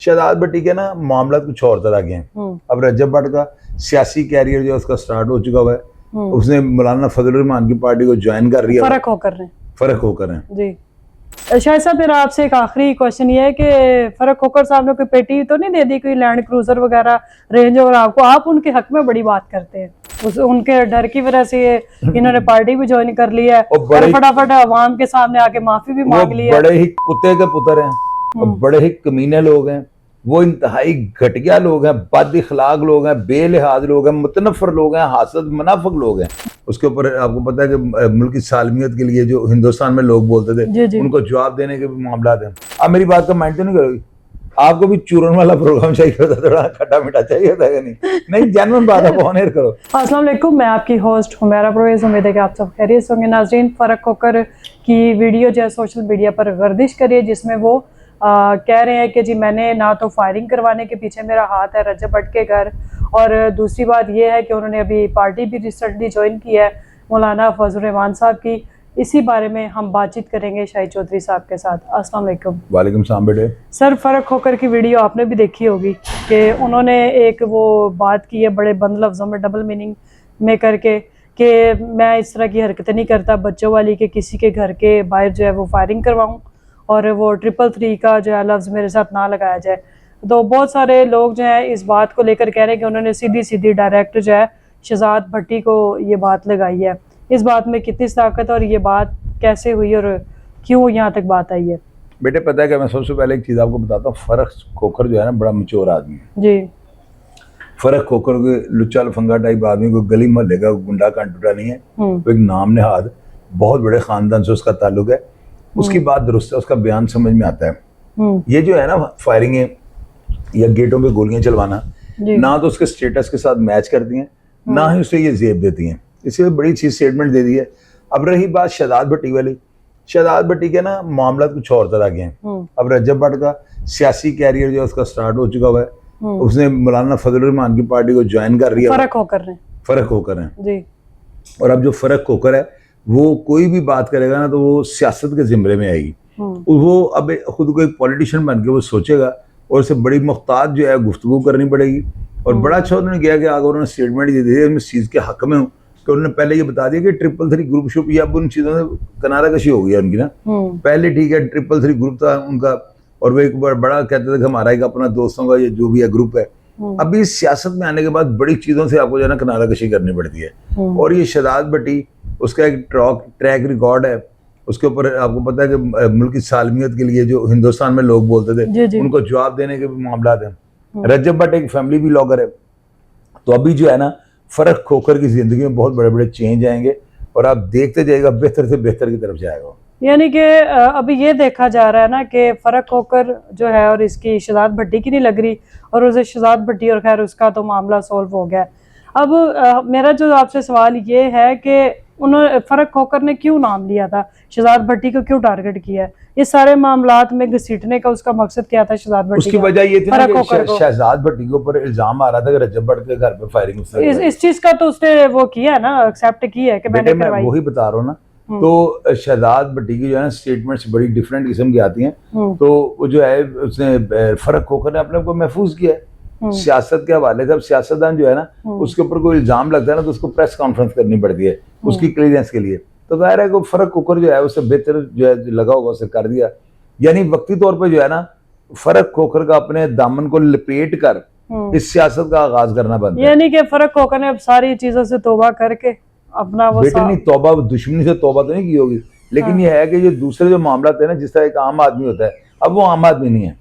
शहजाद भट्टी के ना मामला कुछ और तरह के हैं। अब रजब भट्ट का सियासी कैरियर जो उसका स्टार्ट हो चुका हुआ है, उसने मौलाना फजल रहमान की पार्टी को ज्वाइन कर लिया। फर्क होकर है जी। शायद साहब मेरा आपसे एक आखिरी क्वेश्चन ये है कि फर्क होकर साहब ने कोई पेटी तो नहीं दे दी, कोई लैंड क्रूजर वगैरह, रेंज ओवर आपको? आप उनके हक में बड़ी बात करते हैं, उनके डर की वजह से इन्होंने पार्टी भी ज्वाइन कर ली है और फटाफट अवाम के सामने आके माफी भी मांग ली है। बड़े ही कुत्ते के पुत्र हैं और बड़े ही कमीने लोग हैं, वो इंतहाई घटिया लोग हैं, बद इखलाक लोग हैं, बेलिहाज लोग हैं, मुतनफर लोग हैं, हासद मुनाफिक लोग हैं। उसके ऊपर आपको पता है कि मुल्क की सालमियत के लिए जो हिंदुस्तान में लोग बोलते थे उनको जवाब देने के भी मामला थे। आप मेरी बात का माइंड तो नहीं करोगी? आपको भी चूरन वाला प्रोग्राम चाहिए होता, थोड़ा खट्टा मीठा चाहिए होता है नहीं जेन्युइन बात है, ऑन एयर करो। अस्सलाम वालेकुम, मैं आपकी होस्ट हुमैरा परवेज। उम्मीद है कि आप सब खैरियत होंगे। नाज़रीन, फर्क होकर की वीडियो जो है सोशल मीडिया पर गर्दिश करिए, जिसमें वो कह रहे हैं कि जी मैंने ना तो फायरिंग करवाने के पीछे मेरा हाथ है रजब भट्ट के घर, और दूसरी बात यह है कि उन्होंने अभी पार्टी भी रिसेंटली ज्वाइन की है मौलाना फजल रहमान साहब की। इसी बारे में हम बातचीत करेंगे शाहिद चौधरी साहब के साथ। अस्सलाम वालेकुम। वालेकुम सलाम बेटे। सर, फ़र्क होकर की वीडियो आपने भी देखी होगी कि उन्होंने एक वो बात की है बड़े बंद लफ्ज़ों में, डबल मीनिंग में करके कि मैं इस तरह की हरकतें नहीं करता बच्चों वाली कि किसी के घर के बाहर जो है वो फायरिंग करवाऊँ और वो 333 का जो है लफ्ज़ मेरे साथ ना लगाया जाए। तो बहुत सारे लोग जो है इस बात को लेकर कह रहे हैं कि उन्होंने सीधी सीधी डायरेक्ट जो है शहजाद भट्टी को ये बात लगाई है। इस बात में कितनी ताकत और ये बात कैसे हुई और क्यों यहाँ तक बात आई है? बेटे पता है कि मैं सबसे पहले एक चीज़ आपको बताता हूँ, फर्क खोकर जो है ना बड़ा मचोर आदमी है जी। फर्क खोकर के लुच्चा लफंगा टाइप आदमी को गली मोहल्ले का गुंडा कांटूटा नहीं है, वो एक नाम नेहाद बहुत बड़े खानदान से उसका ताल्लुक है। उसकी बात दुरुस्त है, उसका बयान समझ में आता है। ये जो है ना फायरिंग या गेटों पे गोलियां चलवाना, ना तो उसके स्टेटस के साथ मैच करती हैं, ना ही उसे ये जेब देती हैं। इसलिए बड़ी चीज स्टेटमेंट दे दी है। अब रही बात शहजाद भट्टी वाली, शहजाद भट्टी के ना मामला कुछ और तरह के हैं। अब रजब भट्ट का सियासी कैरियर जो उसका स्टार्ट हो चुका हुआ है, उसने मौलाना फजल रहमान की पार्टी को ज्वाइन कर लिया। फर्क होकर है जी। और अब जो फर्क होकर है वो कोई भी बात करेगा ना तो वो सियासत के जिम्मे में आएगी। वो अब खुद को एक पॉलिटिशियन बन के वो सोचेगा और उसे बड़ी मुख्तार जो है गुफ्तगू करनी पड़ेगी। और बड़ा अच्छा उन्होंने किया कि अगर उन्होंने स्टेटमेंट दे दी, मैं इस चीज़ के हक में हूँ कि उन्होंने पहले ये बता दिया कि 333 ग्रुप शुप या अब उन चीज़ों से किनारा कशी हो गई है उनकी ना। पहले ठीक है 333 ग्रुप था उनका और वो एक बड़ा कहते थे कि हमारा एक अपना दोस्तों का ये जो भी है ग्रुप है। अभी सियासत में आने के बाद बड़ी चीज़ों से आपको जो है ना किनारा कशी करनी पड़ती है। और ये शहजाद भट्टी उसका एक ट्रैक रिकॉर्ड है, उसके ऊपर आपको पता है कि मुल्क की सालमियत के लिए जो हिंदुस्तान में लोग बोलते थे उनको जवाब देने के भी मामला थे। रजब भट्ट एक फैमिली व्लॉगर है। तो अभी जो है ना फर्क खोकर की जिंदगी में बहुत बड़े बड़े चेंज आएंगे और आप देखते जाइएगा बेहतर से बेहतर की तरफ जाएगा। यानी कि अभी ये देखा जा रहा है ना कि फर्क होकर जो है और इसकी शहजाद भट्टी की नहीं लग रही और उसे शहजाद भट्टी और खैर उसका तो मामला सॉल्व हो गया। अब मेरा जो आपसे सवाल ये है कि उन्होंने फर्क होकर ने क्यों नाम लिया था, शहजाद भट्टी को क्यों टारगेट किया है? इस सारे मामलात में घसीटने का उसका मकसद क्या था शहजाद भट्टी? उसकी वजह ये थी ना कि शहजाद भट्टी के ऊपर इल्जाम आ रहा था कि रजब भट्ट के घर पे फायरिंग। इस चीज का तो उसने वो किया है ना, एक्सेप्ट किया है कि मैंने करवाई। वही बता रहा हूँ ना। तो शहजाद भट्टी की जो है ना स्टेटमेंट्स बड़ी डिफरेंट किस्म की आती हैं। तो वो जो है उसने फर्क होकर ने अपने को महफूज किया है सियासत के हवाले से। अब सियासतदान जो है ना उसके ऊपर कोई इल्जाम लगता है ना तो उसको प्रेस कॉन्फ्रेंस करनी पड़ती है उसकी क्लियरेंस के लिए। तो जाहिर है कि फर्क होकर जो है उससे बेहतर जो है लगा होगा उसे कर दिया। यानी वक्ती तौर पर जो है ना फर्क होकर का अपने दामन को लपेट कर इस सियासत का आगाज करना बनता है। यानी कि फर्क होकर ने अब सारी चीजों से तौबा करके अपना वो बेटे नहीं, तौबा दुश्मनी से तौबा तो नहीं की होगी, लेकिन ये है कि जो दूसरे जो मामला थे ना जिस तरह एक आम आदमी होता है, अब वो आम आदमी नहीं है।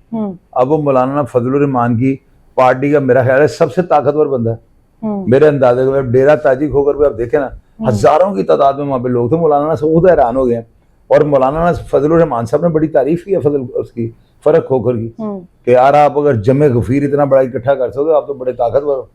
अब वो मौलाना फजल रहमान की पार्टी का मेरा ख्याल है सबसे ताकतवर बंदा है मेरे अंदाजे में। डेरा ताजिक होकर भी आप देखें ना हजारों की तादाद में वहाँ पे लोग थे। मौलाना से खुद हैरान हो गए और मौलाना फजल रहमान साहब ने बड़ी तारीफ की है फजल उसकी फर्क होकर की कि यार आप अगर जमे गफीर इतना बड़ा इकट्ठा कर सकते हो आप तो बड़े ताकतवर हो।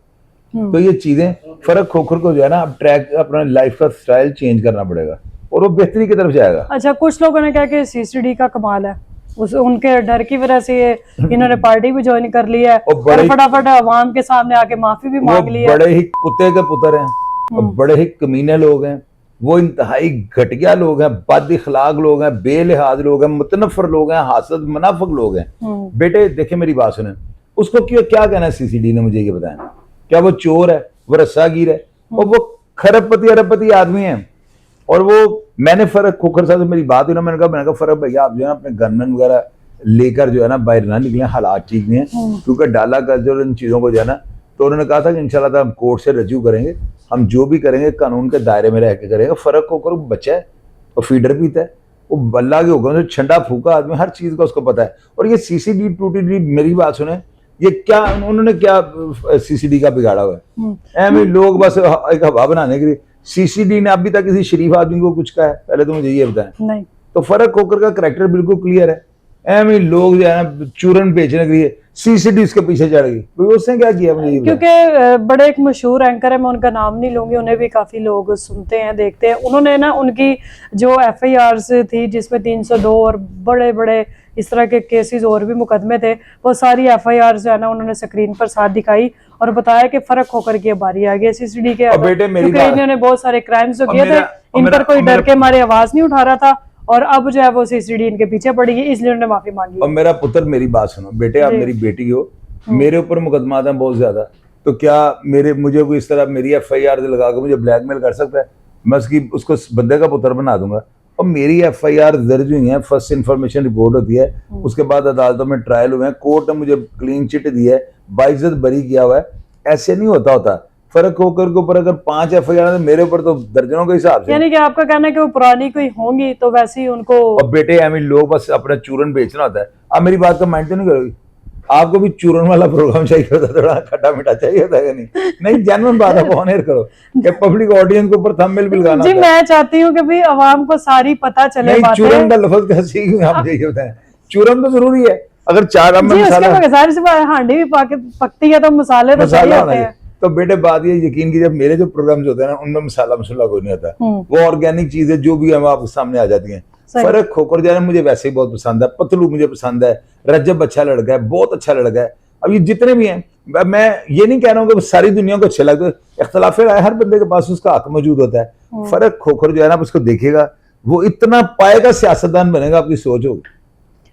तो ये चीजें फर्क होकर को जो है ना अब ट्रैक अपना लाइफ का स्टाइल चेंज करना पड़ेगा और वो बेहतरी की तरफ जाएगा। अच्छा, कुछ लोगों ने कहा कि सीसीडी का कमाल है, उनके डर की वजह से इन्होंने पार्टी भी ज्वाइन कर ली है और फटाफट अवाम के सामने आके माफी भी मांग ली है। बड़े ही कुत्ते के पुत्र हैं और बड़े ही कमीने लोग हैं, वो इंतहाई घटिया लोग हैं, बद इखलाक लोग हैं, बेलिहाज लोग हैं, मुतनफर लोग हैं, हासद मुनाफिक लोग हैं। बेटे देखे मेरी बात सुने, उसको क्या कहना है सीसीडी ने, मुझे ये बताएं। क्या वो चोर है, वो रस्सागीर है, और वो खरबपति अरबपति आदमी है। और वो मैंने फर्क खोखर साहब से मेरी बात हुई ना, मैंने कहा फर्क भैया आप जो है अपने गनमैन वगैरह लेकर जो है ना बाहर ना निकले, हालात ठीक नहीं है, क्योंकि डाला कल्चर इन चीजों को जो है ना, तो उन्होंने कहा था कि इंशाल्लाह हम कोर्ट से रजू करेंगे, हम जो भी करेंगे कानून के दायरे में रह के करेंगे। फर्क होकर बच्चा है, वो फीडर पीता है, वो बल्ला के हुक्म से ठंडा फूका आदमी, हर चीज का उसको पता है। और ये सीसीडी टूटी, मेरी बात सुने, ये क्या उन्होंने क्या सीसीडी का बिगाड़ा हुआ है? ऐसे लोग बस एक हवा बनाने के लिए। सीसीडी ने अभी तक किसी शरीफ आदमी को कुछ कहा है? पहले तो मुझे ये बताएं। नहीं। तो फर्क होकर का करैक्टर बिल्कुल क्लियर है। ऐसे लोग जो है ना चूरन बेचने के लिए सीसीडी उसके पीछे चढ़ गई, उसने क्या किया मुझे? क्योंकि बड़े एक मशहूर एंकर है, मैं उनका नाम नहीं लूंगी, उन्हें भी काफी लोग सुनते हैं देखते हैं। उन्होंने ना उनकी जो FIRs थी जिसमें 302 और बड़े बड़े इस तरह के केसेस और भी मुकदमे थे, वो सारी FIRs जो है ना उन्होंने स्क्रीन पर साथ दिखाई और बताया कि फर्क होकर के बारी आ गई सीसीडी के। क्योंकि इन्होंने बहुत सारे क्राइम्स जो किए थे, इन पर कोई डर के मारे आवाज नहीं उठा रहा था, और अब जो है वो सीसीडी इनके पीछे पड़ी है, इसलिए उन्होंने माफी मांगी। और मेरा पुत्र, मेरी बात सुनो बेटे, आप मेरी बेटी हो, मेरे ऊपर मुकदमा था बहुत ज्यादा, तो क्या मुझे कोई इस तरह मेरी FIR लगा के मुझे ब्लैकमेल कर सकता है? मैं उसको बंदे का पुत्र बना दूंगा। और मेरी FIR दर्ज हुई है, फर्स्ट इन्फॉर्मेशन रिपोर्ट होती है, उसके बाद अदालतों में ट्रायल हुए हैं, कोर्ट ने मुझे क्लीन चिट दी है, बाइज्जत बरी किया हुआ है। ऐसे नहीं होता। फर्क होकर के ऊपर अगर 5 FIR है, मेरे ऊपर तो दर्जनों के हिसाब से। यानी कि आपका कहना है कि वो पुरानी कोई होंगी तो वैसे ही उनको। और बेटे लोग बस अपना चूरन बेचना होता है। आप मेरी बात का माइंड तो नहीं करोगी? आपको भी चूरन वाला प्रोग्राम चाहिए होता है, थोड़ा खट्टा मीठा चाहिए होता है नहीं जेन्युइन बात है, ऑन एयर करो कि पब्लिक ऑडियंस के ऊपर थंबनेल भी लगाना। जी मैं चाहती हूँ कि भाई आवाम को सारी पता चले बातें। चूरन का लफ्ज कैसे आप यही होता है? चूरन तो जरूरी है। अगर चार मसाला हांडी भी पकती है तो मसाले तो चाहिए होते हैं। तो बेटे बात ये यकीन कीजिए, मेरे जो प्रोग्राम्स होते हैं ना उनमें मसाला कोई नहीं होता, वो ऑर्गेनिक चीजें जो भी है आपके सामने आ जाती हैं। फर्क खोकर जो है मुझे वैसे ही बहुत पसंद है, पतलू मुझे पसंद है, रजब अच्छा लड़का है, बहुत अच्छा लड़का है। अब ये जितने भी हैं, मैं ये नहीं कह रहा हूँ कि सारी दुनिया को अच्छा लगता है, इख्तलाफ राय हर बंदे के पास उसका हक मौजूद होता है। फर्क खोकर जो है ना उसको देखिएगा, वो इतना पाएगा सियासतदान बनेगा, आपकी सोच होगी।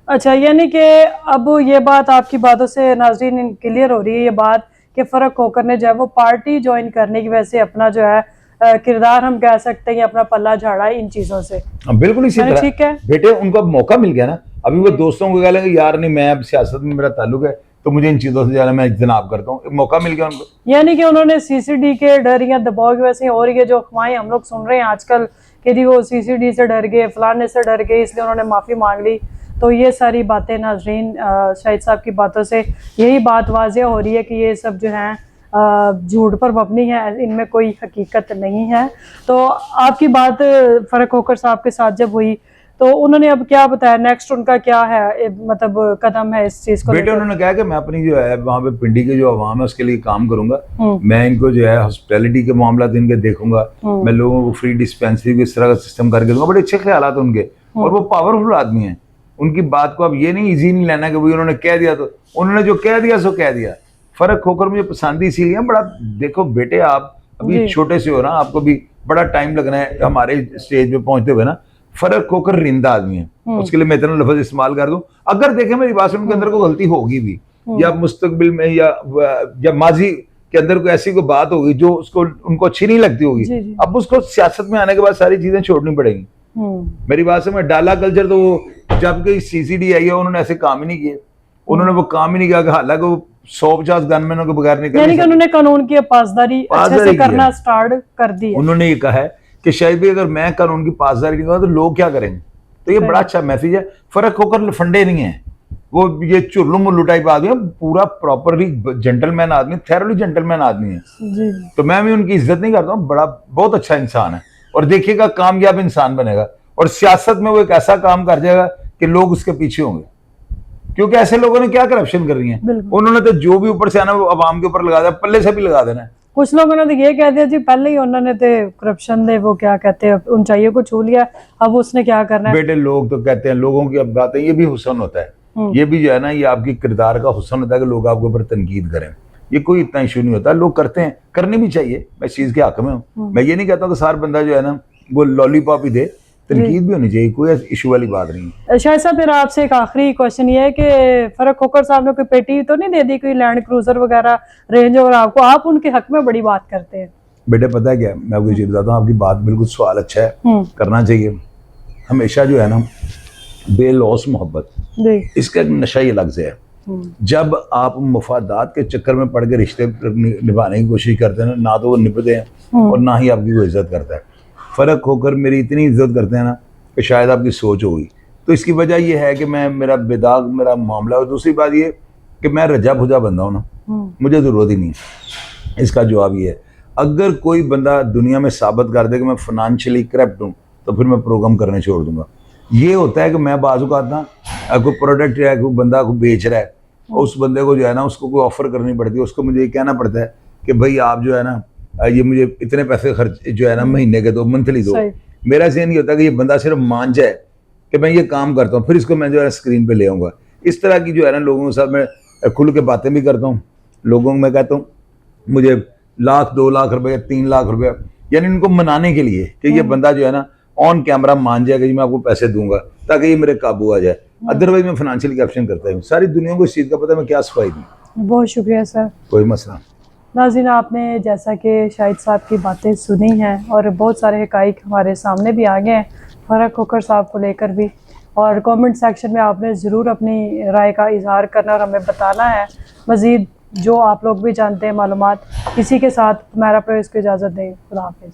अच्छा, यानी कि अब ये बात आपकी बातों से नाज़रीन क्लियर हो रही है ये बात कि फर्क होकर ने जो है वो पार्टी ज्वाइन करने की वजह से अपना जो है किरदार हम कह सकते हैं अपना पल्ला झाड़ा है इन चीजों से। बिल्कुल इसी तरह ठीक है बेटे, उनको मौका मिल गया ना। अभी वो दोस्तों को कह लेंगे यार नहीं, मैं अब सियासत में मेरा ताल्लुक है तो मुझे इन चीजों से ज्यादा मैं इज्तनाब करता हूँ, मौका मिल गया उनको। यानी कि उन्होंने सीसीडी के डर या दबाव की वजह से, और ये जो अफवाहें हम लोग सुन रहे हैं आजकल कि जी वो सीसीडी से डर गए, फलाने से डर गए, इसलिए उन्होंने माफी मांग ली। तो ये सारी बातें नाजरीन शाहिद साहब की बातों से यही बात वाज़ेह हो रही है कि ये सब जो है झूठ पर मबनी है, इनमें कोई हकीकत नहीं है। तो आपकी बात फर्क होकर साहब के साथ जब हुई तो उन्होंने अब क्या बताया, नेक्स्ट उनका क्या है मतलब कदम है इस चीज को? बेटे उन्होंने कहा कि मैं अपनी जो है वहाँ पे पिंडी के जो अवाम है उसके लिए काम करूंगा, मैं इनको जो है हॉस्पिटैलिटी के मामला इनके देखूंगा, मैं लोगों को फ्री डिस्पेंसरी को इस तरह का सिस्टम करके दूंगा। बड़े अच्छे ख्याल है उनके, और वो पावरफुल आदमी है। उनकी बात को अब ये नहीं इजी नहीं लेना कि भाई उन्होंने कह दिया तो उन्होंने जो कह दिया सो कह दिया। फर्क होकर मुझे पसंद इसीलिए बड़ा, देखो बेटे आप अभी छोटे से हो ना, आपको भी बड़ा टाइम लगना है हमारे स्टेज पे पहुंचते हुए ना। फर्क होकर रिंदा आदमी है, उसके लिए मैं इतना लफ्ज इस्तेमाल कर दूं। अगर देखें मेरी बात उनके अंदर कोई गलती होगी भी, या मुस्तकबिल में या माजी के अंदर कोई ऐसी कोई बात होगी जो उसको उनको अच्छी नहीं लगती होगी, अब उसको सियासत में आने के बाद सारी चीजें छोड़नी पड़ेंगी। मेरी बात से मैं डाला कल्चर तो वो जब कि सीसीडी आई है उन्होंने ऐसे काम ही नहीं किए, उन्होंने वो काम ही नहीं किया। हालांकि वो 150 गनमैनों के बगैर नहीं, यानी कि उन्होंने कानून की पासदारी अच्छे से करना स्टार्ट कर दी है। उन्होंने ये कहा है कि शायद भी अगर मैं कानून की पासदारी नहीं करूंगा तो लोग क्या करेंगे। तो ये बड़ा अच्छा मैसेज है। फर्क होकर लफंडे नहीं है, वो ये चुल्लू मुल्लू टाइप आदमी है, पूरा प्रॉपरली जेंटलमैन आदमी, थैरोली जेंटलमैन आदमी है जी। तो मैं भी उनकी इज्जत नहीं करता हूँ, बड़ा बहुत अच्छा इंसान है, और देखिएगा कामयाब इंसान बनेगा, और सियासत में वो एक ऐसा काम कर जाएगा कि लोग उसके पीछे होंगे। क्योंकि ऐसे लोगों ने क्या करप्शन कर रही है, उन्होंने तो जो भी ऊपर से आना वो आवाम के ऊपर लगा दिया, पल्ले से भी लगा देना है। कुछ लोगों ने तो ये कह दिया जी पहले ही उन्होंने तो करप्शन दे वो क्या कहते हैं ऊंचाइयों को छू लिया, अब उसने क्या करना है। बेटे लोग तो कहते हैं, लोगों की अब बात है, ये भी हुस्न होता है, ये भी जो है ना ये आपकी किरदार का हुस्न होता है कि लोग आपके ऊपर तनकीद करें। ये कोई इतना इशू नहीं होता, लोग करते हैं, करनी भी चाहिए, मैं इस चीज के हक में हूँ। मैं ये नहीं कहता कि सार बंदा जो है ना वो लॉलीपॉप ही दे, तनकीद भी होनी चाहिए, कोई इशू वाली बात नहीं। शायद साहब मेरा आपसे एक आखिरी क्वेश्चन ये है कि फर्रुख खोखर साहब ने कोई पेटी तो नहीं दे दी, कोई लैंड क्रूजर वगैरह, रेंज ओवर आपको, आप उनके हक में बड़ी बात करते हैं? बेटे पता है क्या, मैं आपको चीज बताता हूँ, आपकी बात बिल्कुल सवाल अच्छा है, करना चाहिए हमेशा जो है ना, बेलौस मोहब्बत, इसका एक नशा ही अलग से है। जब आप मफादात के चक्कर में पड़ के रिश्ते निभाने की कोशिश करते हैं ना तो वो निभते हैं और ना ही आपकी वो इज्जत करता है। फर्क होकर मेरी इतनी इज्जत करते हैं ना कि शायद आपकी सोच होगी। तो इसकी वजह ये है कि मैं, मेरा बेदाग मेरा मामला, और दूसरी बात ये कि मैं रजा भुजा बंदा हूँ ना, मुझे ज़रूरत ही नहीं है। इसका जवाब ये है, अगर कोई बंदा दुनिया में साबित कर दे कि मैं फाइनेंशियली करप्ट हूँ तो फिर मैं प्रोग्राम करने छोड़ दूंगा। ये होता है कि मैं बाजू का आता, कोई प्रोडक्ट है, कोई बंदा को बेच रहा है, और उस बंदे को जो है ना उसको कोई ऑफर करनी पड़ती है, उसको मुझे ये कहना पड़ता है कि भाई आप जो है ना ये मुझे इतने पैसे खर्च जो है ना महीने के दो, मंथली दो। मेरा से नहीं होता कि ये बंदा सिर्फ मान जाए कि मैं ये काम करता हूँ, फिर इसको मैं जो है स्क्रीन पे ले आऊँगा। इस तरह की जो है ना लोगों के साथ मैं खुल के बातें भी करता हूँ। लोगों को मैं कहता हूँ मुझे 1 लाख 2 लाख रुपए 3 लाख रुपए, यानी इनको मनाने के लिए कि ये बंदा जो है ना ऑन कैमरा मान जाएगा कि मैं आपको पैसे दूंगा ताकि ये मेरे काबू आ जाए। अदरवाइज मैं फाइनेंशियल कैप्शन करता हूँ। सारी दुनिया को इस चीज़ का पता है, मैं क्या सफाई दूँ। बहुत शुक्रिया सर। कोई मसला। नाज़रीन, आपने जैसा कि शाहिद साहब की बातें सुनी हैं और बहुत सारे हकाइक हमारे सामने भी आ गए हैं फर्रुख खोखर साहब को लेकर भी, और कमेंट सेक्शन में आपने ज़रूर अपनी राय का इजहार करना और हमें बताना है। मज़ीद जो आप लोग भी जानते हैं मालूमात, इसी के साथ हमारा प्रेस को इजाज़त दें। खुदा हाफिज़।